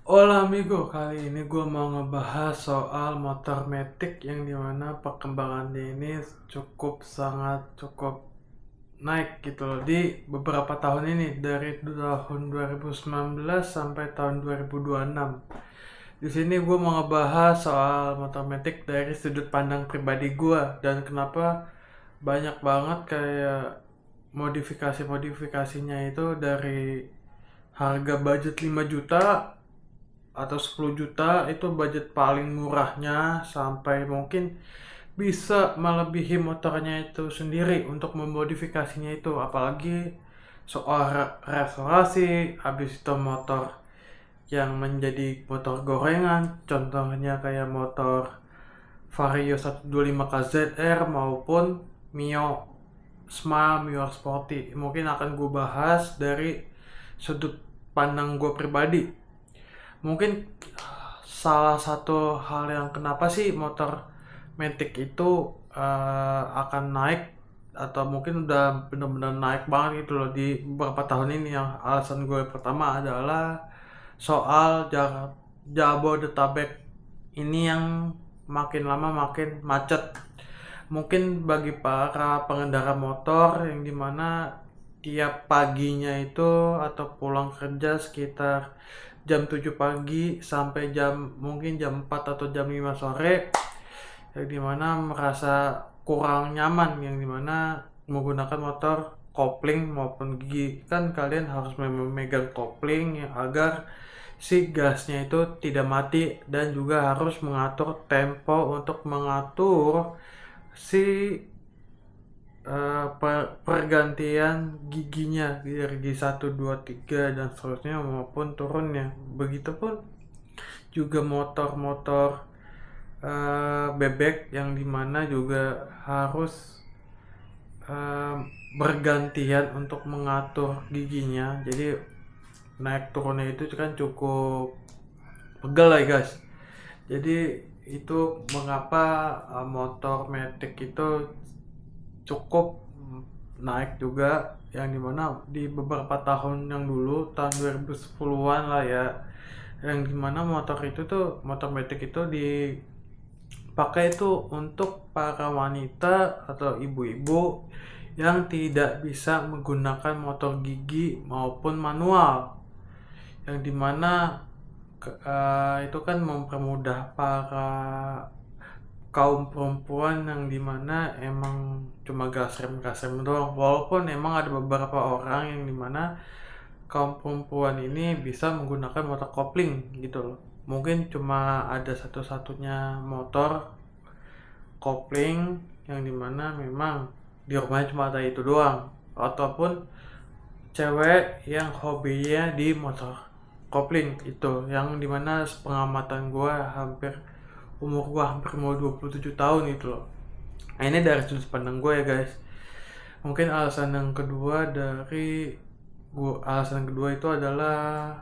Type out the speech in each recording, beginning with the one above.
Hola amigo, kali ini gue mau ngebahas soal motor metik yang dimana perkembangannya ini cukup naik gitu loh di beberapa tahun ini dari tahun 2019 sampai tahun 2026. Di sini gue mau ngebahas soal motor metik dari sudut pandang pribadi gue dan kenapa banyak banget kayak modifikasinya itu dari harga budget 5 juta atau 10 juta itu budget paling murahnya sampai mungkin bisa melebihi motornya itu sendiri untuk memodifikasinya itu, apalagi soal restorasi habis itu motor yang menjadi motor gorengan, contohnya kayak motor Vario 125 KZR maupun Mio Mio Sporty. Mungkin akan gue bahas dari sudut pandang gue pribadi. Mungkin salah satu hal yang kenapa sih motor Matic itu akan naik atau mungkin udah benar-benar naik banget gitu loh di beberapa tahun ini, yang alasan gue pertama adalah soal Jabodetabek ini yang makin lama makin macet. Mungkin bagi para pengendara motor yang dimana tiap paginya itu atau pulang kerja sekitar jam 7 pagi sampai mungkin jam 4 atau jam 5 sore, yang dimana merasa kurang nyaman, yang dimana menggunakan motor kopling maupun gigi. Kan kalian harus memegang kopling yang agar si gasnya itu tidak mati, dan juga harus mengatur tempo untuk mengatur si pergantian giginya dari gigi 1, 2, 3 dan seterusnya maupun turunnya. Begitupun juga motor-motor bebek yang dimana juga harus eh, bergantian untuk mengatur giginya. Jadi naik turunnya itu kan cukup pegel lah guys. Jadi itu mengapa motor Matic itu cukup naik juga, yang dimana di beberapa tahun yang dulu tahun 2010-an lah ya, yang dimana motor metik itu dipakai itu untuk para wanita atau ibu-ibu yang tidak bisa menggunakan motor gigi maupun manual, yang dimana itu kan mempermudah para kaum perempuan yang dimana emang cuma gasrem doang, walaupun emang ada beberapa orang yang dimana kaum perempuan ini bisa menggunakan motor kopling gitu loh. Mungkin cuma ada satu-satunya motor kopling yang dimana memang di rumahnya cuma ada itu doang, ataupun cewek yang hobinya di motor kopling itu, yang dimana pengamatan gue umur gue hampir mau 27 tahun gitu loh. Nah, ini dari sudut pandang gue ya guys. Mungkin alasan kedua itu adalah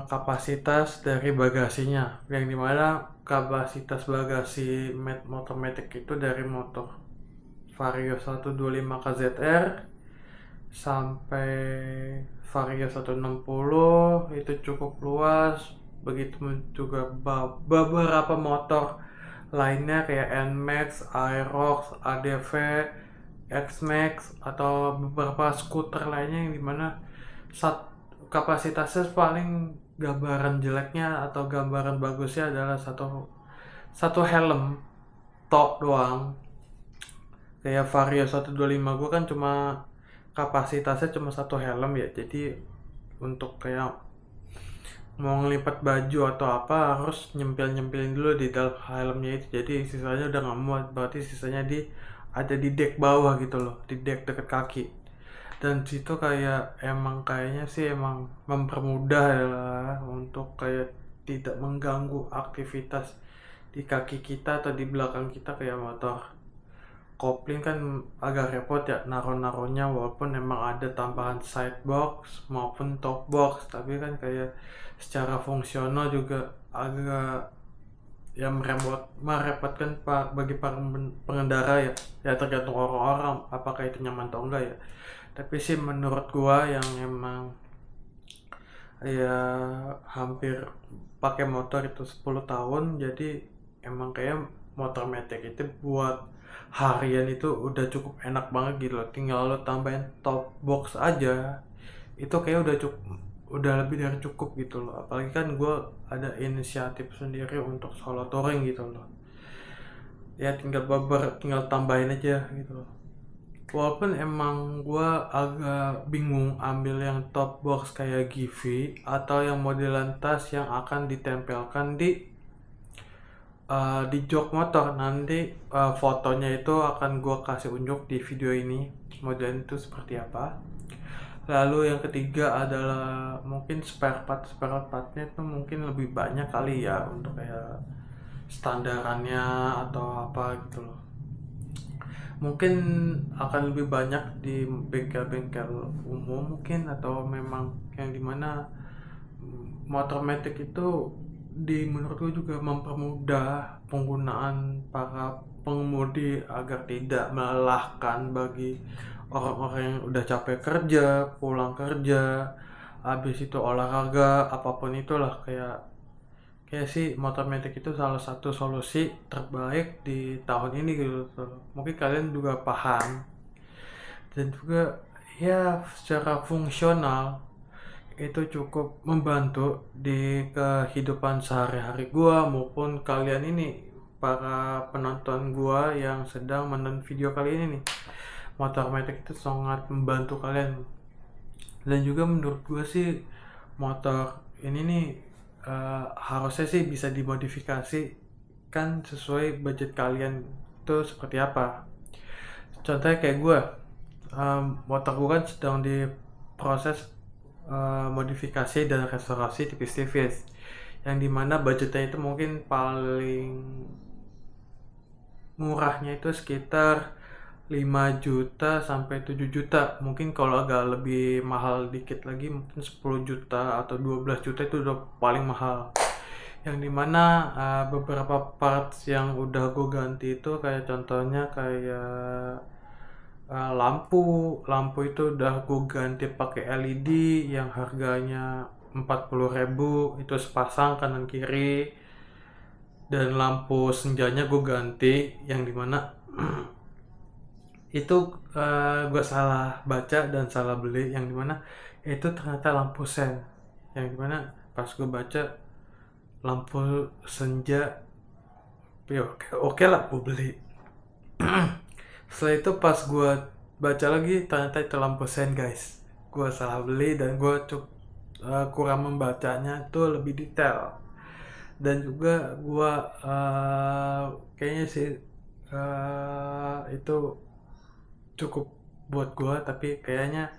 kapasitas dari bagasinya, yang dimana kapasitas bagasi motor Matic itu dari motor Vario 125 KZR sampai Vario 160 itu cukup luas. Begitu juga beberapa motor lainnya kayak NMAX, Aerox, ADV, X-Max atau beberapa skuter lainnya, yang dimana kapasitasnya paling gambaran jeleknya atau gambaran bagusnya adalah satu satu helm tok doang. Kayak Vario 125 gue kan cuma kapasitasnya cuma satu helm ya, jadi untuk kayak mau ngelipat baju atau apa harus nyempilin dulu di dalam helmnya itu, jadi sisanya udah nggak muat, berarti sisanya ada di deck bawah gitu loh, di deck deket kaki. Dan situ kayak kayaknya sih emang mempermudah ya lah, untuk kayak tidak mengganggu aktivitas di kaki kita atau di belakang kita. Kayak motor kopling kan agak repot ya naruh-naruhnya, walaupun emang ada tambahan side box maupun top box, tapi kan kayak secara fungsional juga agak ya merepotkan bagi para pengendara ya. Ya tergantung orang-orang apakah itu nyaman atau enggak ya, tapi sih menurut gua yang emang ya hampir pakai motor itu 10 tahun, jadi emang kayak motor metik itu buat harian itu udah cukup enak banget gitu loh. Tinggal lo tambahin top box aja itu kayak udah cukup, udah lebih dari cukup gitu loh. Apalagi kan gue ada inisiatif sendiri untuk solo touring gitu loh, ya tinggal tambahin aja gitu loh. Walaupun emang gue agak bingung ambil yang top box kayak Givi atau yang modelan tas yang akan ditempelkan di jok motor. Nanti fotonya itu akan gue kasih unjuk di video ini, modelan itu seperti apa. Lalu yang ketiga adalah mungkin spare partnya itu mungkin lebih banyak kali ya, untuk kayak standarannya atau apa gitu loh. Mungkin akan lebih banyak di bengkel-bengkel umum mungkin, atau memang yang dimana motor metik itu menurut gue juga mempermudah penggunaan para pengemudi agar tidak melelahkan bagi orang-orang yang udah capek kerja, pulang kerja, habis itu olahraga, apapun itulah. Kayak sih motor metik itu salah satu solusi terbaik di tahun ini gitu. Mungkin kalian juga paham. Dan juga ya secara fungsional itu cukup membantu di kehidupan sehari-hari gua maupun kalian ini, para penonton gua yang sedang menonton video kali ini nih. Motor metik itu sangat membantu kalian. Dan juga menurut gua sih motor ini nih harusnya sih bisa dimodifikasi kan sesuai budget kalian itu seperti apa. Contohnya kayak gue, motor gue kan sedang diproses modifikasi dan restorasi tipis-tipis, yang dimana budgetnya itu mungkin paling murahnya itu sekitar 5 juta sampai 7 juta. Mungkin kalau agak lebih mahal dikit lagi mungkin 10 juta atau 12 juta itu udah paling mahal. Yang dimana beberapa parts yang udah gue ganti itu kayak contohnya kayak lampu itu udah gue ganti pakai LED yang harganya 40.000 itu sepasang kanan kiri. Dan lampu senjanya gue ganti, yang dimana itu gue salah baca dan salah beli, yang dimana itu ternyata lampu sen, yang dimana pas gue baca lampu senja, ya oke lah gue beli. Setelah itu pas gue baca lagi ternyata itu lampu sen guys, gue salah beli dan gue kurang membacanya tuh lebih detail. Dan juga gue kayaknya sih itu cukup buat gue, tapi kayaknya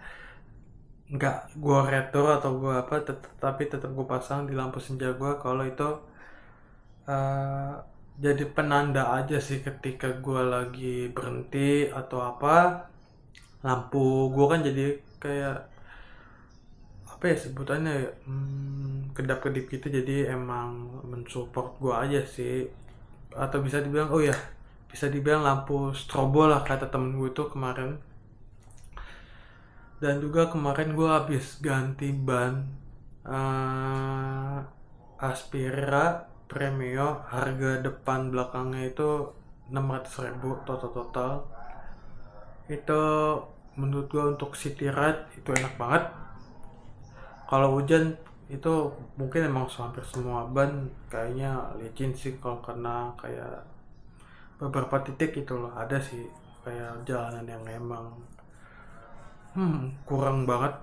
nggak gue retro atau gue apa, tapi tetap gue pasang di lampu senja gue kalau itu jadi penanda aja sih ketika gue lagi berhenti atau apa, lampu gue kan jadi kayak apa ya sebutannya ya, kedap-kedip gitu. Jadi emang mensupport gue aja sih, atau bisa dibilang bisa dibilang lampu strobo lah kata temen gue tuh kemarin. Dan juga kemarin gue habis ganti ban Aspira Premio, harga depan belakangnya itu 600.000 total. Itu menurut gue untuk city ride itu enak banget. Kalau hujan itu mungkin emang hampir semua ban kayaknya licin sih, kalau karena kayak beberapa titik itu loh ada sih kayak jalanan yang emang kurang banget.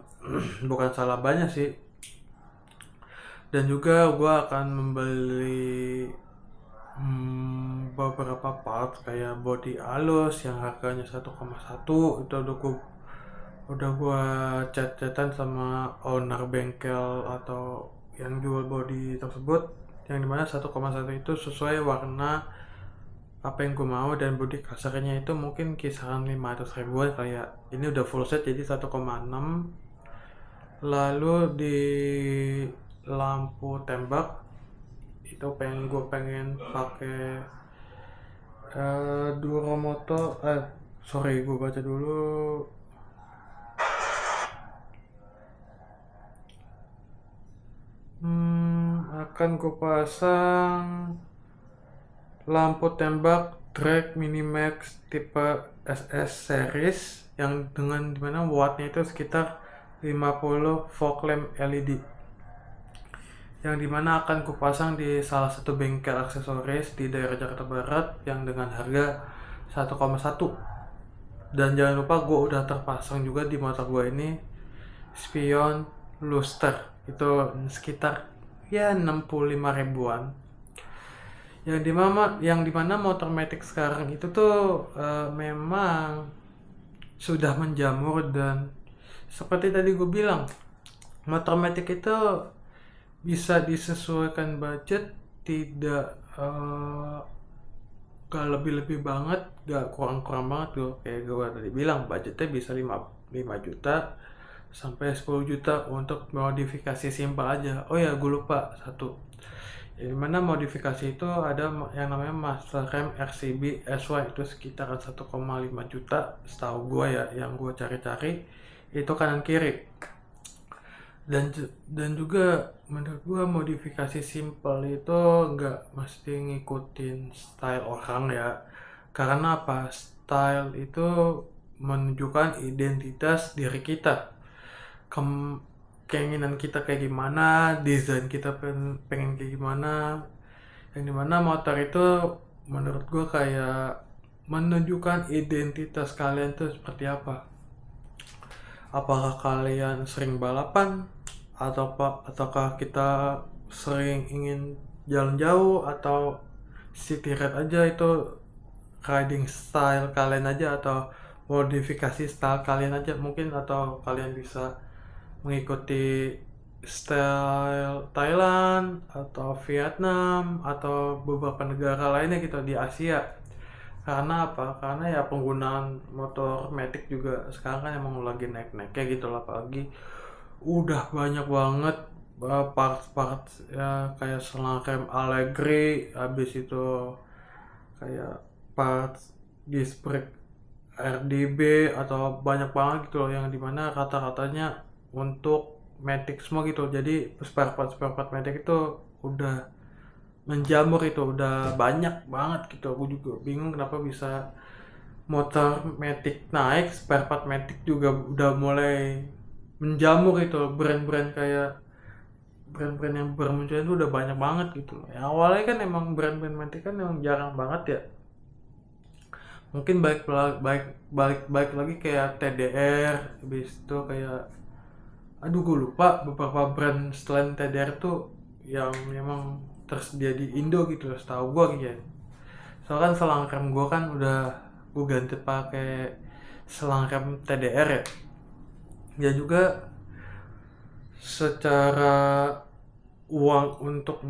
Bukan salah banyak sih. Dan juga gue akan membeli beberapa part kayak body halus yang harganya 1,1. Itu udah gue chat-chatan sama owner bengkel atau yang jual body tersebut, yang dimana 1,1 itu sesuai warna apa yang gue mau, dan body kasarnya itu mungkin kisaran 500.000-an. Kayak ini udah full set jadi 1,6. Lalu di lampu tembak itu gue pengen pakai Duromoto. Sorry gue baca dulu. akan gue pasang lampu tembak drag Minimax tipe SS series yang dengan dimana wattnya itu sekitar 50 fog lamp LED, yang dimana akan kupasang di salah satu bengkel aksesoris di daerah Jakarta Barat yang dengan harga 1,1. Dan jangan lupa gue udah terpasang juga di motor gue ini spion luster, itu sekitar ya 65 ribuan, yang dimana motor Matic sekarang itu tuh memang sudah menjamur. Dan seperti tadi gue bilang, motor Matic itu bisa disesuaikan budget, tidak gak lebih-lebih banget, gak kurang-kurang banget tuh. Kayak gue tadi bilang, budgetnya bisa 5 juta sampai 10 juta untuk modifikasi simpel aja. Oh ya, gue lupa satu. Di mana modifikasi itu ada yang namanya Master Rem RCB SY, itu sekitar 1,5 juta setahu gue ya, yang gue cari-cari itu kanan kiri. Dan juga menurut gue modifikasi simple itu nggak mesti ngikutin style orang ya, karena apa, style itu menunjukkan identitas diri kita, keinginan kita kayak gimana, desain kita pengen kayak gimana, yang dimana motor itu menurut gue kayak menunjukkan identitas kalian tuh seperti apa. Apakah kalian sering balapan, ataukah kita sering ingin jalan jauh, atau city ride aja, itu riding style kalian aja, atau modifikasi style kalian aja mungkin, atau kalian bisa mengikuti style Thailand atau Vietnam atau beberapa negara lainnya gitu di Asia. Karena apa? Karena ya penggunaan motor Matic juga sekarang kan emang lagi naik-naiknya gitu lah, apalagi udah banyak banget parts-parts ya, kayak selang rem Allegri, habis itu kayak parts disc brake RDB, atau banyak banget gitu loh, yang dimana rata-ratanya untuk Matic semua gitu. Jadi spare part Matic itu udah menjamur, itu udah banyak banget gitu. Aku juga bingung kenapa bisa motor Matic naik, spare part Matic juga udah mulai menjamur itu. Brand-brand yang bermunculan itu udah banyak banget gitu. Ya, awalnya kan emang brand-brand Matic kan emang jarang banget ya. Mungkin baik lagi kayak TDR, habis itu kayak gue lupa beberapa brand selain TDR tuh yang memang tersedia di Indo gitu loh, setahu gue gitu ya. Soalnya kan selang rem gue kan udah gue ganti pakai selang rem TDR ya. Ya juga secara uang untuk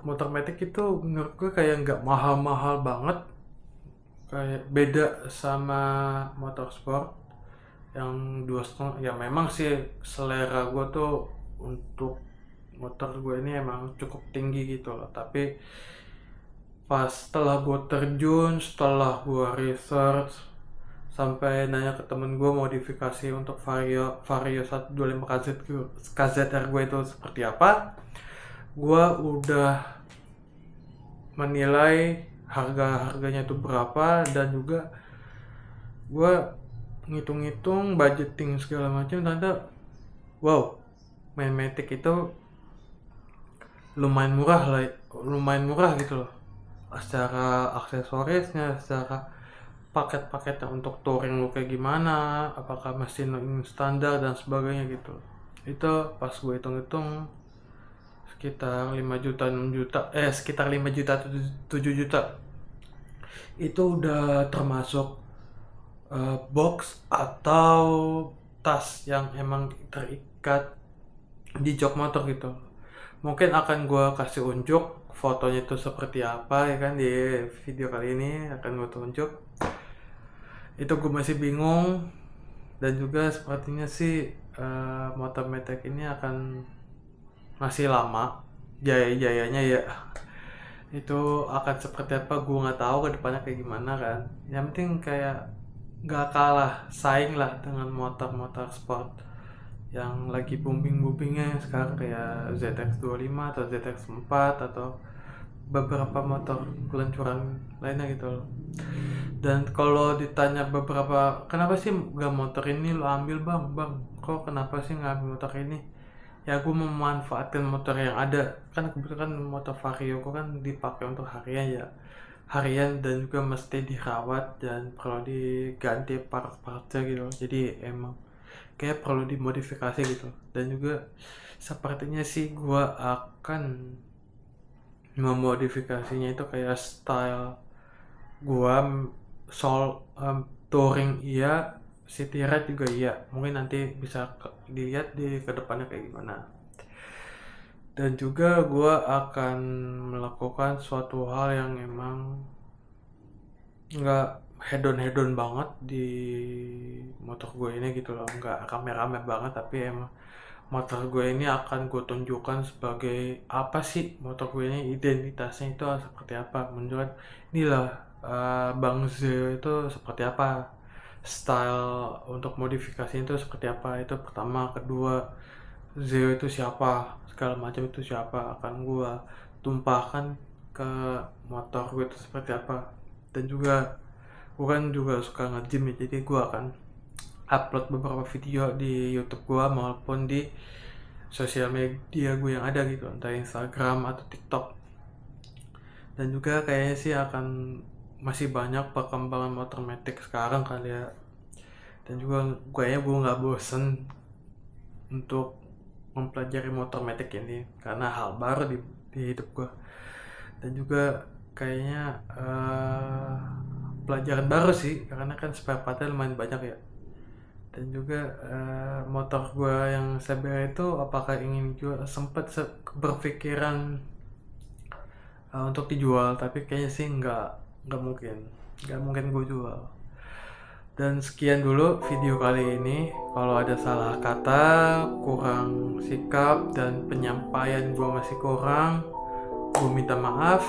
motor Matic itu menurut gue kayak nggak mahal-mahal banget, kayak beda sama motor sport yang 2,5. Ya memang sih selera gue tuh untuk motor gue ini emang cukup tinggi gitu loh, tapi pas setelah gue terjun, setelah gue research sampai nanya ke temen gue modifikasi untuk Vario 125 KZR gue itu seperti apa, gue udah menilai harganya itu berapa, dan juga gue ngitung-ngitung budgeting segala macam, ternyata wow, main Matic itu lumayan murah gitu loh, secara aksesorisnya, secara paket-paketnya untuk touring lu kayak gimana, apakah mesin standar dan sebagainya gitu. Itu pas gue hitung-hitung sekitar 5 juta 6 juta sekitar 5 juta 7 juta. Itu udah termasuk box atau tas yang emang terikat di jok motor gitu. Mungkin akan gue kasih unjuk fotonya itu seperti apa ya kan, di video kali ini akan gue tunjuk. Itu gue masih bingung, dan juga sepertinya sih motor Matic ini akan masih lama jaya-jayanya ya. Itu akan seperti apa gue nggak tahu ke depannya kayak gimana kan. Yang penting kayak nggak kalah saing lah dengan motor-motor sport yang lagi boomingnya sekarang kayak ZX25 atau ZX4 atau beberapa motor peluncuran lainnya gitu loh. Dan kalau ditanya beberapa, kenapa sih gak motor ini lo ambil bang, kok kenapa sih nggak ambil motor ini, ya aku memanfaatkan motor yang ada. Kan kebetulan motor Vario aku kan dipakai untuk harian dan juga mesti dirawat dan perlu diganti part-partnya gitu. Jadi emang kayak perlu dimodifikasi gitu. Dan juga sepertinya sih gua akan memodifikasinya itu kayak style gua touring iya, city ride juga iya. Mungkin nanti bisa dilihat di kedepannya kayak gimana. Dan juga gue akan melakukan suatu hal yang emang nggak hedon banget di motor gue ini gitu loh, nggak rame-rame banget, tapi emang motor gue ini akan gue tunjukkan sebagai apa sih motor gue ini, identitasnya itu seperti apa. Menunjukkan inilah Bang Z itu seperti apa, style untuk modifikasi itu seperti apa, itu pertama. Kedua, Zeo itu siapa, segala macam itu siapa, akan gua tumpahkan ke motor gue itu seperti apa. Dan juga gua kan juga suka nge-gym ya, jadi gua akan upload beberapa video di YouTube gua maupun di sosial media gue yang ada gitu, entah Instagram atau TikTok. Dan juga kayaknya sih akan masih banyak perkembangan motor metik sekarang kali ya. Dan juga kayaknya gue nggak bosen untuk mempelajari motor metik ini karena hal baru di hidup gue. Dan juga kayaknya pelajaran baru sih, karena kan spare partnya lumayan banyak ya. Dan juga motor gue yang CBR itu apakah ingin jual, sempat berpikiran untuk dijual, tapi kayaknya sih nggak mungkin gue jual. Dan sekian dulu video kali ini. Kalau ada salah kata, kurang sikap, dan penyampaian gue masih kurang, gue minta maaf.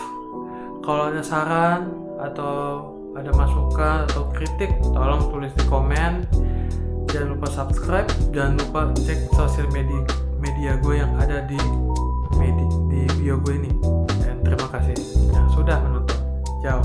Kalau ada saran atau ada masukan atau kritik, tolong tulis di komen. Jangan lupa subscribe, jangan lupa cek sosial media gue yang ada di bio gue ini. Dan terima kasih yang sudah menonton. Ciao.